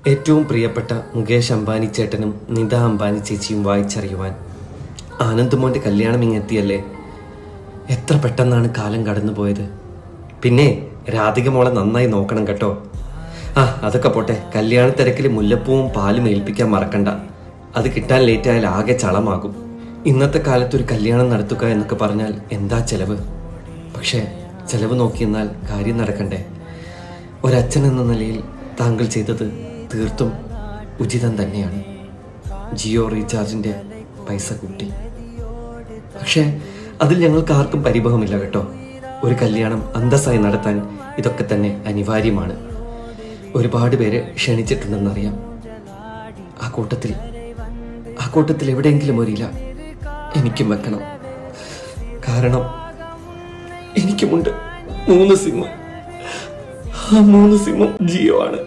ഏറ്റവും പ്രിയപ്പെട്ട മുകേഷ് അംബാനി ചേട്ടനും നിത അംബാനി ചേച്ചിയും വായിച്ചറിയുവാൻ ആനന്ദ് കല്യാണം ഇങ്ങെത്തിയല്ലേ. എത്ര പെട്ടെന്നാണ് കാലം കടന്നുപോയത്. പിന്നെ രാധിക മോളെ നന്നായി നോക്കണം കേട്ടോ. അതൊക്കെ പോട്ടെ, കല്യാണ തിരക്കിൽ മുല്ലപ്പൂവും പാലും ഏൽപ്പിക്കാൻ മറക്കണ്ട. അത് കിട്ടാൻ ലേറ്റായാൽ ആകെ ചളമാകും. ഇന്നത്തെ കാലത്ത് ഒരു കല്യാണം നടത്തുക എന്നൊക്കെ പറഞ്ഞാൽ എന്താ ചെലവ്. പക്ഷേ ചെലവ് നോക്കിയെന്നാൽ കാര്യം നടക്കണ്ടേ. ഒരച്ഛൻ എന്ന നിലയിൽ താങ്കൾ ചെയ്തത് തീർത്തും ഉചിതം തന്നെയാണ്. ജിയോ റീചാർജിൻ്റെ പൈസ കൂട്ടി. പക്ഷേ അതിൽ ഞങ്ങൾക്ക് ആർക്കും പരിഭവമില്ല കേട്ടോ. ഒരു കല്യാണം അന്തസ്സായി നടത്താൻ ഇതൊക്കെ തന്നെ അനിവാര്യമാണ്. ഒരുപാട് പേര് ക്ഷണിച്ചിട്ടുണ്ടെന്നറിയാം. ആ കൂട്ടത്തിൽ എവിടെയെങ്കിലും ഒരില എനിക്കും വെക്കണം. കാരണം എനിക്കുമുണ്ട് 3 സിം. ആ 3 സിമ്മും ജിയോ ആണ്.